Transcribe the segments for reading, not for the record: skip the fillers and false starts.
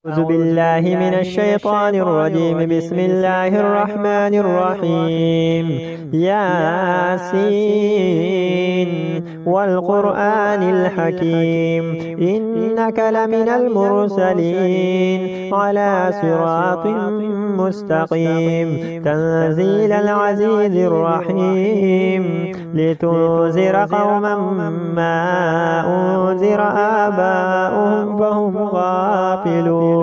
أعوذ بالله من الشيطان الرجيم. بسم الله الرحمن الرحيم. ياسين والقرآن الحكيم إنك لمن المرسلين على صراط مستقيم تنزيل العزيز الرحيم لتنذر قوما ما أنذر آباؤهم فهم غافلون.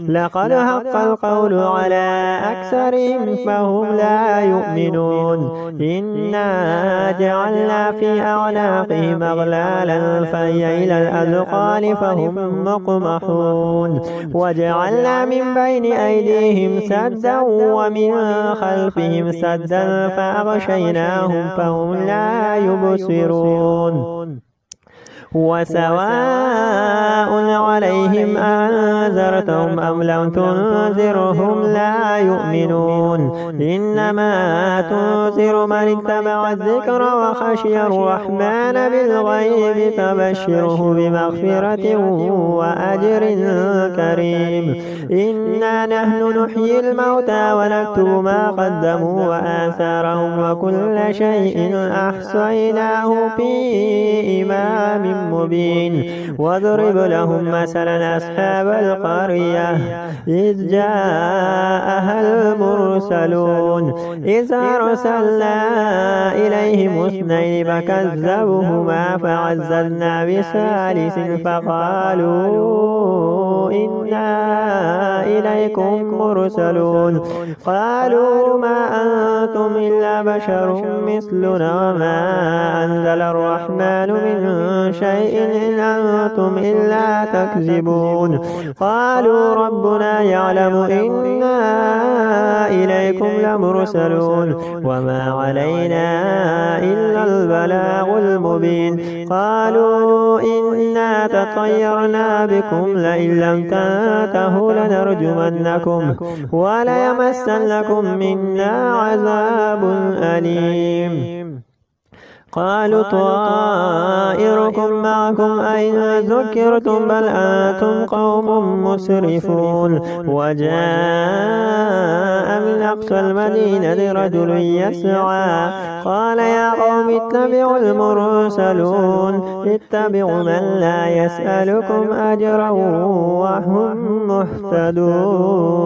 لقد حق القول على أكثرهم فهم لا يؤمنون. إنا جعلنا في أعناقهم أغلالا فهي إلى الأذقان فهم مقمحون. وجعلنا من بين أيديهم سدا ومن خلفهم سدا فأغشيناهم فهم لا يبصرون. وسواء عليهم أنذرتهم أم لم تنذرهم لا يؤمنون. إنما تنذر من اتبع الذكر وخشي الرحمن بالغيب فبشره بمغفرة وأجر كريم. إنا نحن نحيي الموتى ونكتب ما قدموا وآثارهم وكل شيء أحصيناه في إمام مبين. واضرب لهم مثلا أصحاب القرية إذ جاءها المرسلون إذ أرسلنا إليهم اثنين فكذبوهما فعززنا بثالث فقالوا إنا إليكم مرسلون. قالوا ما أنتم إلا بشر مثلنا وما أنزل الرحمن من شيء إن أنتم إلا تكذبون. قالوا ربنا يعلم إنا إليكم لمرسلون وما علينا إلا البلاغ المبين. قالوا إنا تطيرنا بكم لئن لم تنتهوا لنرجمنكم وليمسنكم منا عذاب أليم. قالوا طائركم معكم أئن ذكرتم بل أنتم قوم مسرفون. وجاء من أقصى المدينة رجل يسعى قال يا قوم اتبعوا المرسلون اتبعوا من لا يسألكم أجرا وهم مهتدون.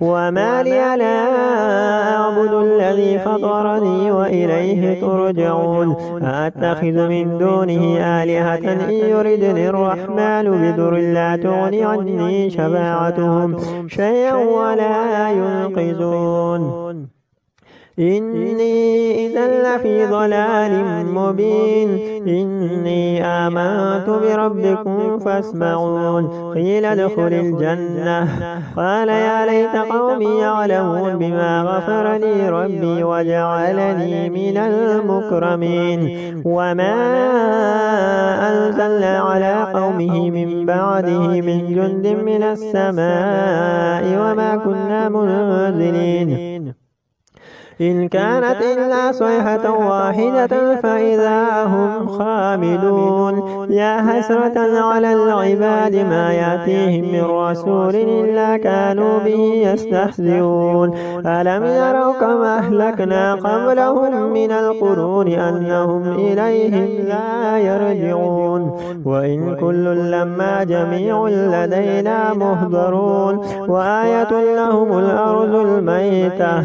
وما لي لا أعبد الذي فطرني وإليه ترجعون. أتخذ من دونه آلهة إن يردني الرحمن بضر لا تغني عني شفاعتهم شيئا ولا ينقذون. إني إذا لفي ضلال مبين. إني آمنت بربكم فاسمعون. قيل ادخل الجنة قال يا ليت قومي يعلمون بما غفر لي ربي وجعلني من المكرمين. وما أنزلنا على قومه من بعده من جند من السماء وما كنا منزلين. إن كانت إلا صيحة واحدة فإذا هم خامدون. يا حسرة على العباد ما يأتيهم من رسول إلا كانوا به يستهزئون. ألم يروا كما أهلكنا قبلهم من القرون أنهم إليهم لا يرجعون. وإن كل لما جميع لدينا مهضرون. وآية لهم الأرض الميتة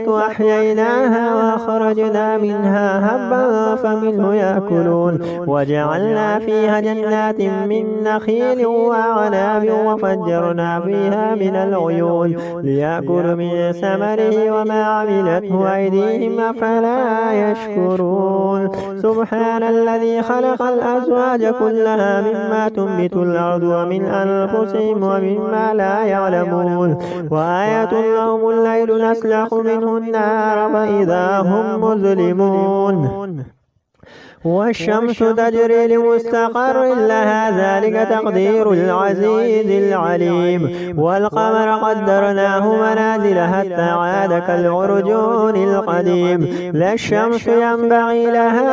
وأحييناها وأخرجنا منها هبا فمنه يأكلون. وجعلنا فيها جنات من نخيل وأعناب وفجرنا فيها من العيون ليأكلوا من ثمره وما عملته أيديهم أفلا يشكرون. سبحان الذي خلق الأزواج كلها مما تنبت الأرض ومن أنفسهم ومما لا يعلمون. وآية لهم الليل نسلخ منه النار فإذا هم مظلمون. والشمس تجري لمستقر لها ذلك تقدير العزيز العليم. والقمر قدرناه منازل حتى عاد كالعرجون القديم. لا الشمس ينبغي لها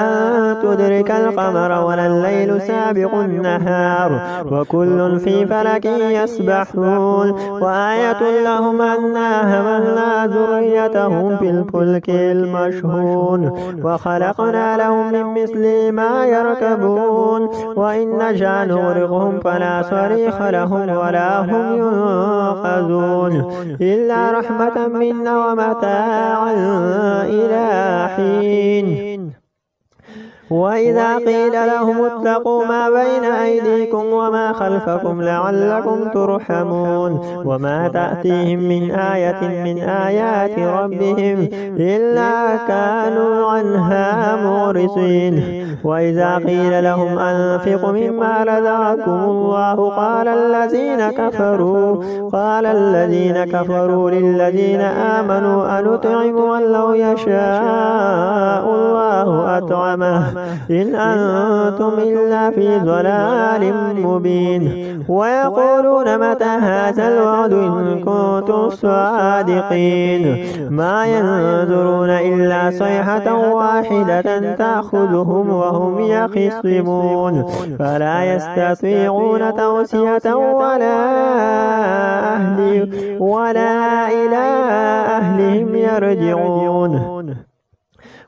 أن تدرك القمر ولا الليل سابق النهار وكل في فلك يسبحون. وآية لهم أنا حملنا ذريتهم في الفلك المشحون وخلقنا لهم من مثل ما يركبون وإن نشأ نغرقهم فلا صريخ لهم ولا هم ينقذون إلا رحمة منا ومتاعا إلى حين. وإذا قيل لهم اتقوا ما بين أيديكم وما خلفكم لعلكم ترحمون وما تأتيهم من آية من آيات ربهم إلا كانوا عنها معرضين. وإذا قيل لهم أنفقوا مما رزقكم الله قال الذين كفروا للذين آمنوا أنطعم من لو يشاء الله أطعمه إن أنتم إلا في ضلال مبين. ويقولون متى هذا الوعد إن كنتم صادقين ما ينظرون إلا صيحة واحدة تأخذهم وهم يخصمون فلا يستطيعون توصية ولا إلى أهلهم يرجعون.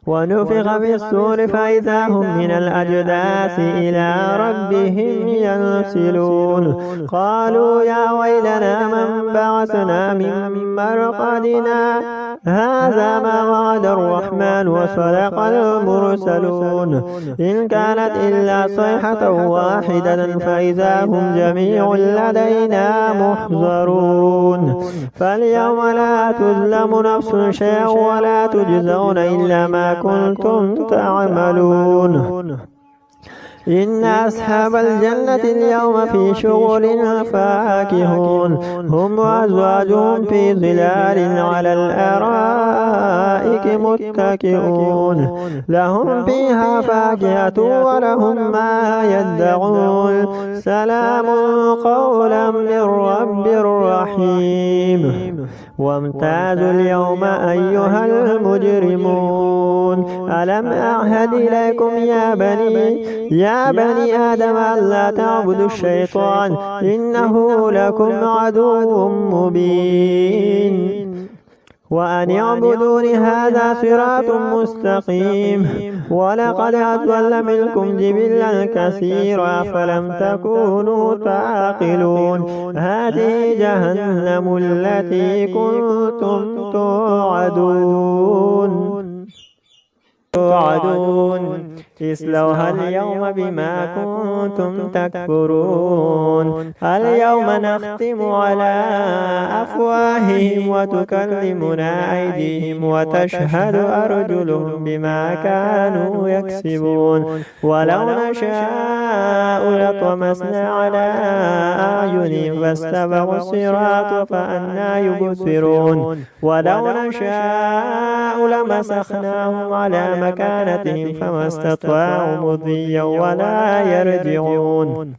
ونفخ في الصور فإذا هم من الأجداث إلى ربهم ينسلون. قالوا يا ويلنا من بعثنا من مرقدنا هذا ما وعد الرحمن وصدق المرسلون إن كانت إلا صيحة واحدة فإذا هم جميع لدينا محضرون. فاليوم لا تظلم نفس شيئا ولا تجزون إلا ما كنتم تعملون. إن أصحاب الجنة اليوم في شغل فاكهون هم وأزواجهم في ظلال على الأرائك متكئون لهم فيها فاكهة ولهم ما يدعون سلام قولا من رب رحيم. وامتازوا اليوم أيها المجرمون ألم أعهد إليكم يا بني آدم ألا تعبدوا الشيطان إنه لكم عدو مبين وأن اعبدون هذا صراط مستقيم. ولقد أضل منكم جبلا كثيرا فلم تكونوا تعقلون هذه جهنم التي كنتم توعدون اصلوها اليوم بما كنتم تكفرون. اليوم نختم على أفواههم وتكلمنا أيديهم وتشهد أرجلهم بما كانوا يكسبون. ولو نشاء لطمسنا على أعينهم فاستبقوا الصراط فأنى يبصرون. ولو نشاء لمسخناهم على مكانتهم فما استطاعوا مضيا ولا يرجعون.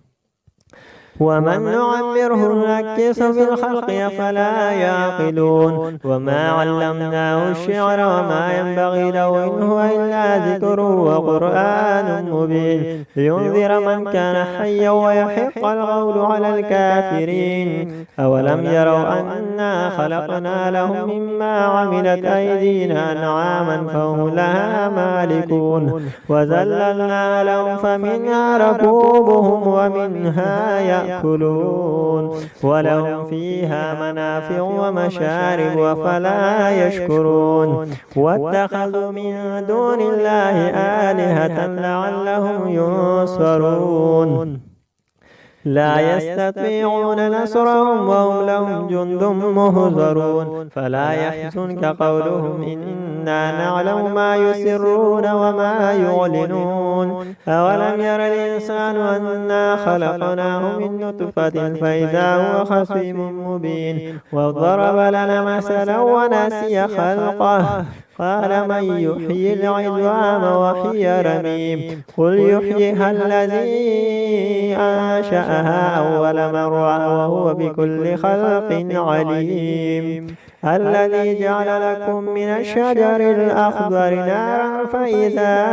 ومن نعمره ننكس في الخلق أفلا يعقلون. وما علمناه الشعر وما ينبغي له إن هو إلا ذكر وقرآن مبين لينذر من كان حيا ويحق القول على الكافرين. أولم يروا أنا خلقنا لهم مما عملت أيدينا أنعاما فهم لها مالكون وذللنا لهم فمنها ركوبهم ومنها يأكلون ولهم فيها منافع ومشارب أفلا يشكرون. واتخذوا من دون الله آلهة لعلهم ينصرون لا يستطيعون نصرهم وهم لهم جند مهزرون. فلا يحزنك قولهم إن إنا نعلم ما يسرون وما يعلنون أولم ير الإنسان أنا خلقناه من نطفة فإذا هو خصيم مبين وضرب لنا مثلا ونسي خلقه قال من يحيي العظام وهي رميم قل يحييها الذي أنشأها أول مرة وهو بكل خلق عليم الذي جعل لكم من الشجر الأخضر نارا فإذا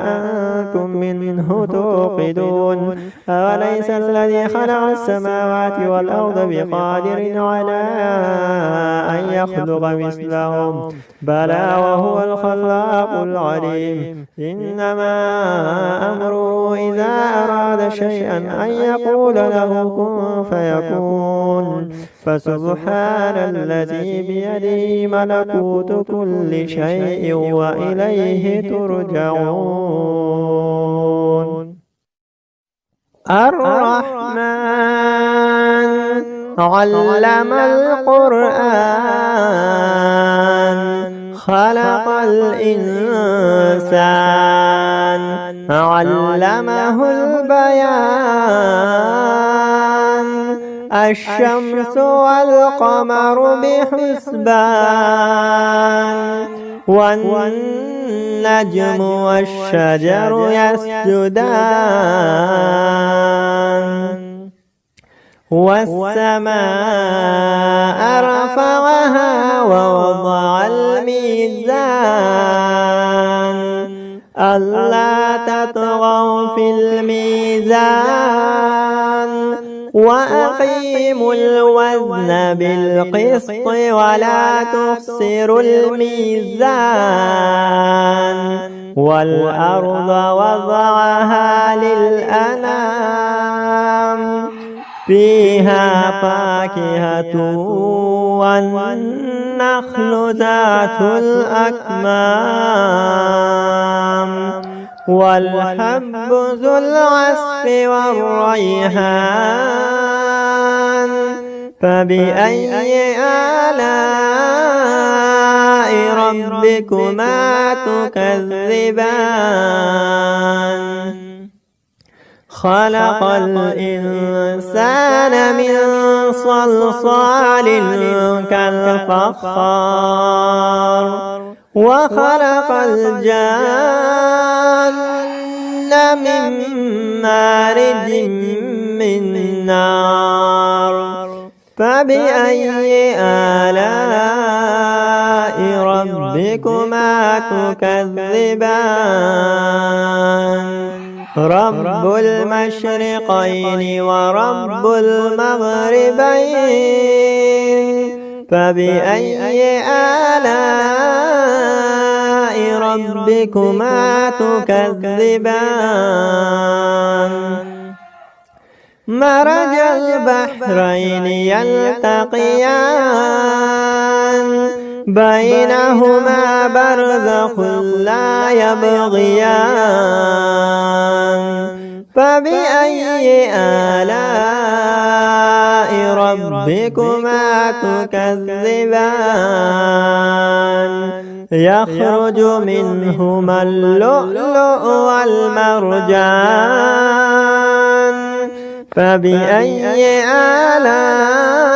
أنتم منه توقدون أوليس الذي خلق السماوات والأرض بقادر على أن يخلق مثلهم بلى وهو الخلاق العليم إنما أمره إذا أراد شيئا أن يقول له كن فيكون فسبحان الذي بيده ملكوت كل شيء وإليه ترجعون الرحمن علم القرآن خلق الإنسان علمه البيان الشمس والقمر بحسبان والنجم والشجر يسجدان والسماء رفعها ووضع الميزان ألا تطغوا في الميزان وأقيموا الوزن بالقسط ولا تخسروا الميزان والأرض وضعها للأنام فيها فاكهة والنخل ذات الأكمام والحب ذو العصف والريحان فبأي آلاء ربكما تكذبان خلق الإنسان من صلصال كالفخار وخلق الجان من مارج من نار فبأي آلاء ربكما تكذبان رب المشرقين ورب المغربين فبأي آلاء ربكما تكذبان مرج البحرين يلتقيان بينهما برزخ لا يبغيان فبأي آلاء ربكما تكذبان يخرج منهما اللؤلؤ والمرجان فبأي آلاء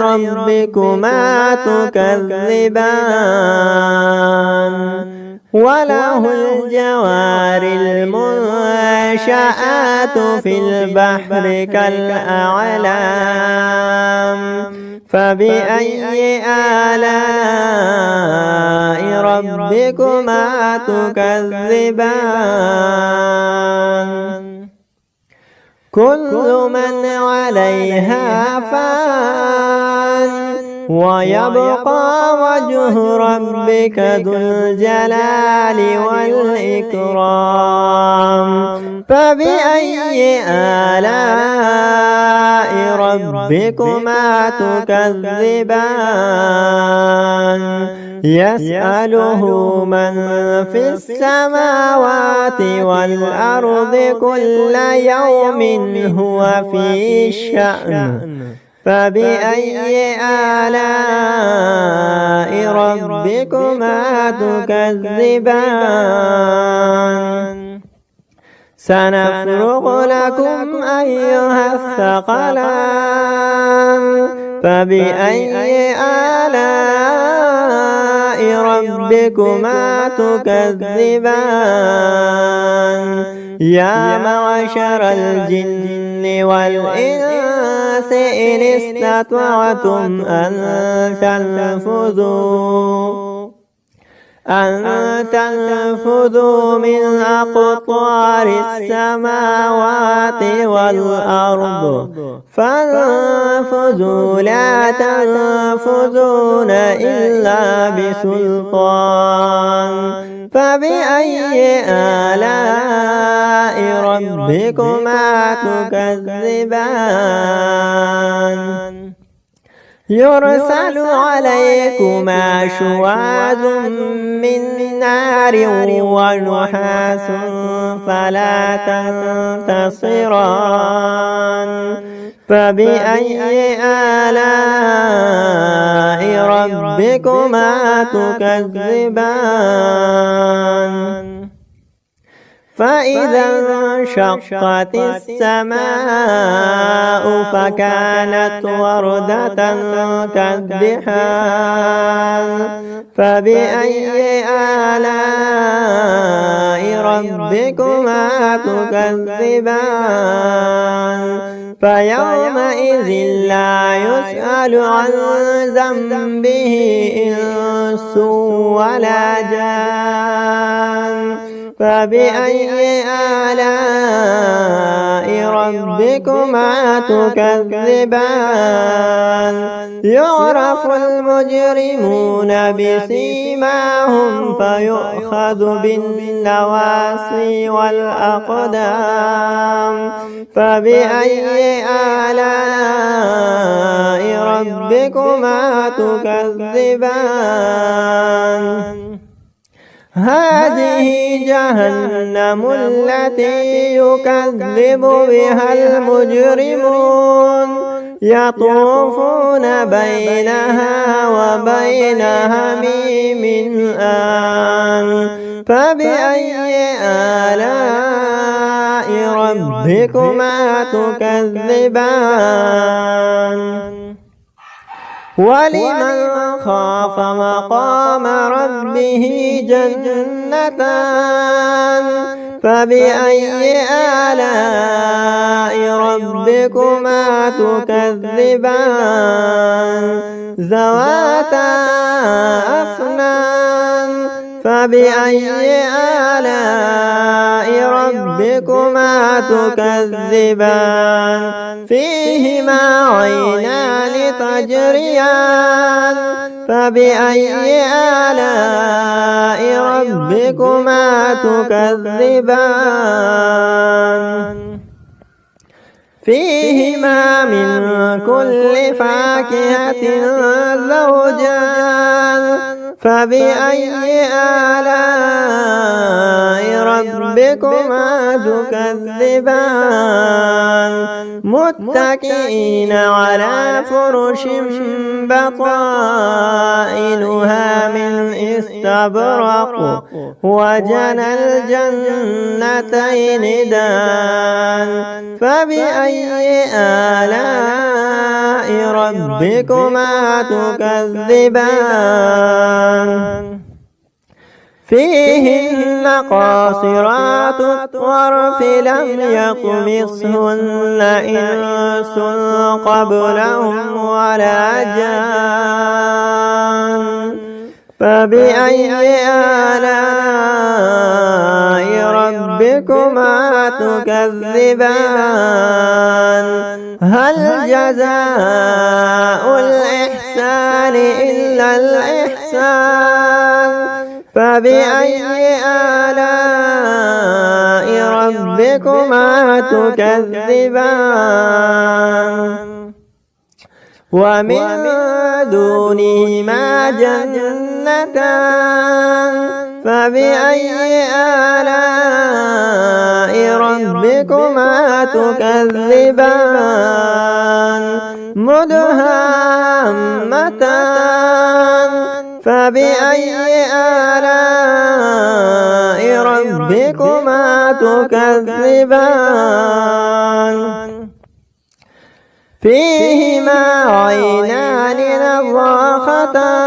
ربكما تكذبان وله الجوار المنشآت في البحر كالأعلام فبأي آلاء ربكما تكذبان كل من عليها فان ويبقى وجه ربك ذو الجلال والإكرام فبأي آلاء ربكما تكذبان يسأله من في السماوات والأرض كل يوم هو في شأن فبأي آلاء ربكما تكذبان سنفرغ لكم أيها الثقلان فبأي آلاء ربكما تكذبان يا معشر الجن والإنس إن استطعتم أن تنفذوا من أقطار السماوات والأرض فانفذوا لا تنفذون إلا بسلطان فبأي آلاء ربكما تكذبان يرسل عليكما شواظ من نار ونحاس فلا تنتصران فبأي آلاء ربكما تكذبان فإذا انشقت السماء فكانت وردة كالدحان فبأي آلاء ربكما تكذبان فيومئذ لا يسأل عن ذنبه إنس ولا جان فبأي آلاء ربكما تكذبان يعرف المجرمون بسيماهم فيؤخذ بالنواصي والأقدام فبأي آلاء ربكما تكذبان هذه جهنم التي يكذب بها المجرمون يطوفون بينها وبين حميم آن فبأي آلاء ربكما تكذبان ولمن خاف مقام ربه جنتان فبأي آلاء ربكما تكذبان ذواتا أفنان فبأي آلاء ربكما تكذبان فيهما عينان تجريان فبأي آلاء ربكما تكذبان فيهما من كل فاكهة زوجان فبأي آلاء ربكما تكذبان متكئين على فرش بطائنها من استبرق وجنى الجنتين دان فبأي آلاء ربكما تكذبان فيهن قاصرات الطرف لم يطمثهن إنس قبلهم ولا جان فبأي آلاء ربكما تكذبان هل جزاء الإحسان إلا الإحسان فبأي آلاء ربكما تكذبان ومن دونهما جنتان فبأي آلاء ربكما تكذبان مدهامتان فبأي آلاء ربكما تكذبان فيهما عينان نضاختان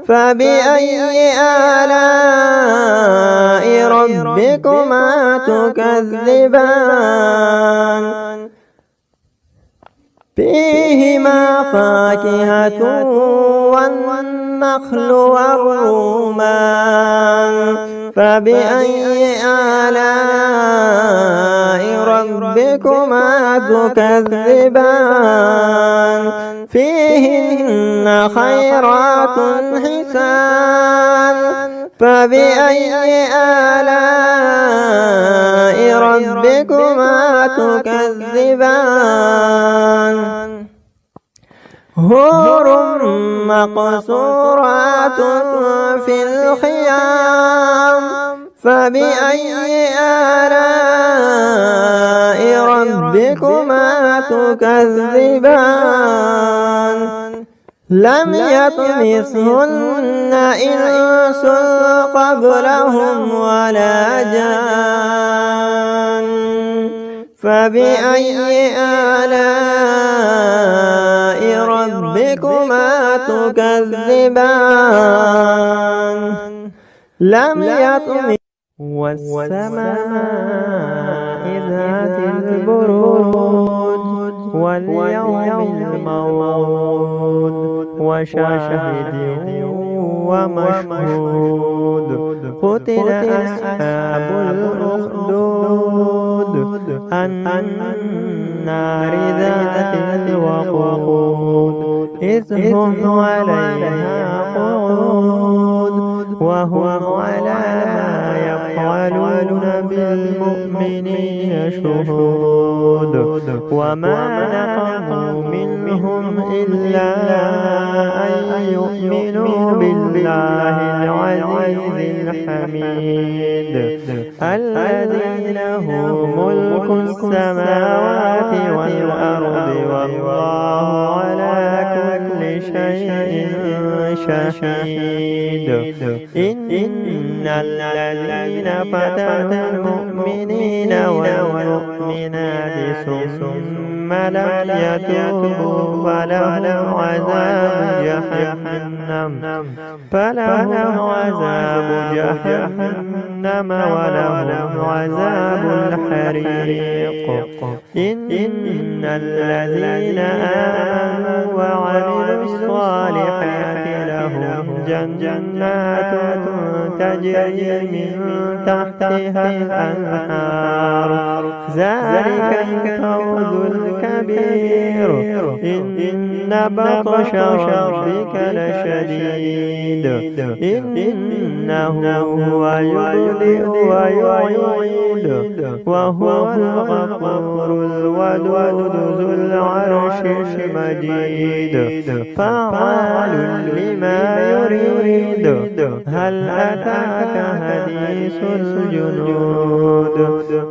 فبأي آلاء ربكما تكذبان فيهما فاكهة والنخل والرمان فبأي آلاء ربكما تكذبان فيهن خيرات حسان فبأي آلاء ربكما تكذبان حور مقصورات في الخيام فبأي آلاء ربكما تكذبان لم يطمثهن إنس قبلهم ولا جان فبأي آلاء ربكما تكذبان لم يطمث والسماء ذات البروج واليوم الموعود وشاهد ومشهود قتل أصحاب الأخدود النار ذات الوقود إذ هم عليها قعود وهم على ما يفعلون بالمؤمنين شهود وما نقموا منهم إلا أن يؤمنوا بالله العزيز الحميد الذي له ملك السماوات والأرض والله على كل شيء شهيد إن الذين فتنوا المؤمنين والمؤمنات ثم لم يتوبوا فلهم عذاب جهنم ولهم عذاب الحريق إن الذين آمنوا وعملوا الصالحات لهم جنات تجري من تحتها الأنهار ذلك الفوز الكبير إن بطش ربك لشديد إنه هو يبدئ ويعيد وهو الغفور الودود ذو العرش المجيد فعال لما يريد هل أتاك حديث الجنود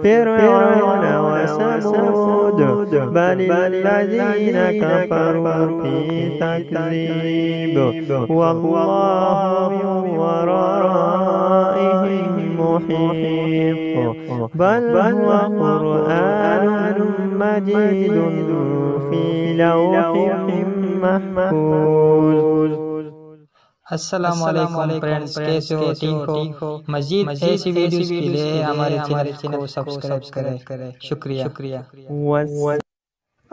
فرعون وثمود بل الذين كفروا في تكذيب والله من ورائهم محيط بل هو قرآن مجيد في لوح محفوظ। अस्सलाम वालेकुम फ्रेंड्स, कैसे हो? ठीक हो? मजीद ऐसी वीडियोस के लिए हमारे चैनल को सब्सक्राइब करें। शुक्रिया।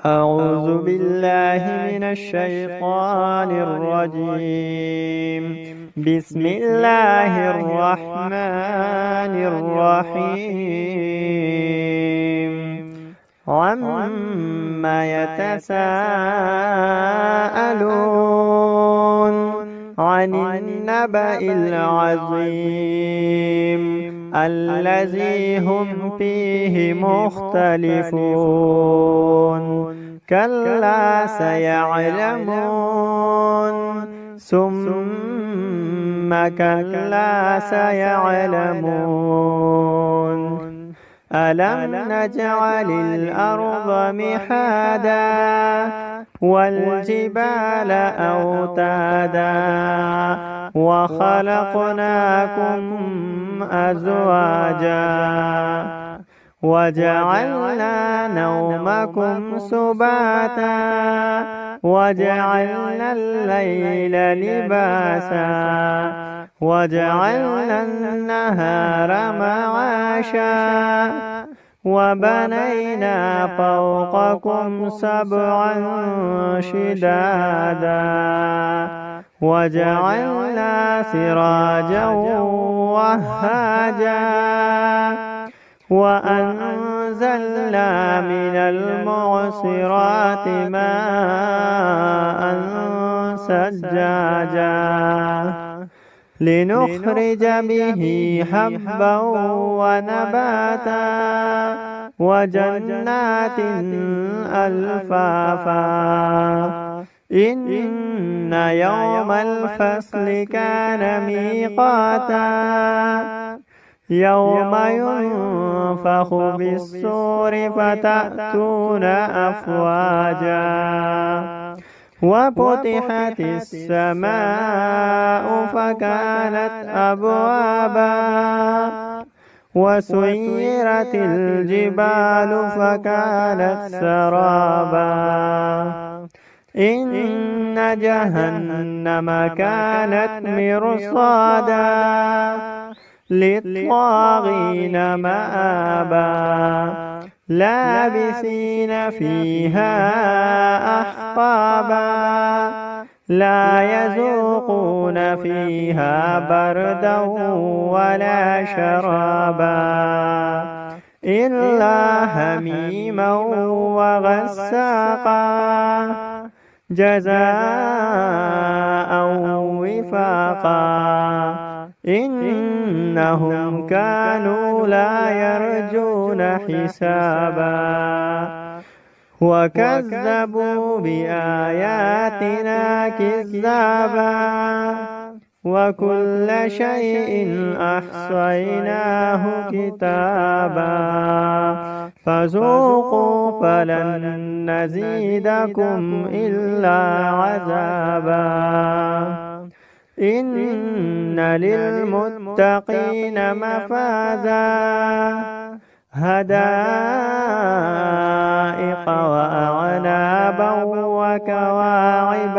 أعوذ بالله من الشيطان الرجيم بسم الله الرحمن الرحيم عما يتساءلون عن النبأ العظيم الذي هم فيه مختلفون كلا سيعلمون ثم كلا سيعلمون ألم نجعل الأرض مهادا والجبال أوتادا وخلقناكم أزواجا وجعلنا نومكم سباتا وجعلنا الليل لباسا وجعلنا النهار معاشا وبنينا فوقكم سبعا شدادا وجعلنا سراجا وهاجا وأنزلنا من المعصرات ماء ثجاجا لنخرج به حبا ونباتا وجنات ألفافا إن يوم الفصل كان ميقاتا يوم ينفخ بالصور فتأتون أفواجا وفتحت السماء فكانت أبوابا وسيرت الجبال فكانت سرابا إن جهنم كانت مرصادا للطاغين مآبا لابثين فيها أحقابا لا يذوقون فيها بردا ولا شرابا إلا حميما وغساقا جزاء وفاقا إنهم كانوا لا يرجون حسابا وكذبوا بآياتنا كذابا وكل شيء أحصيناه كتابا فذوقوا فلن نزيدكم إلا عذابا إن للمتقين مفازا هدائق وأعنابا وكواعب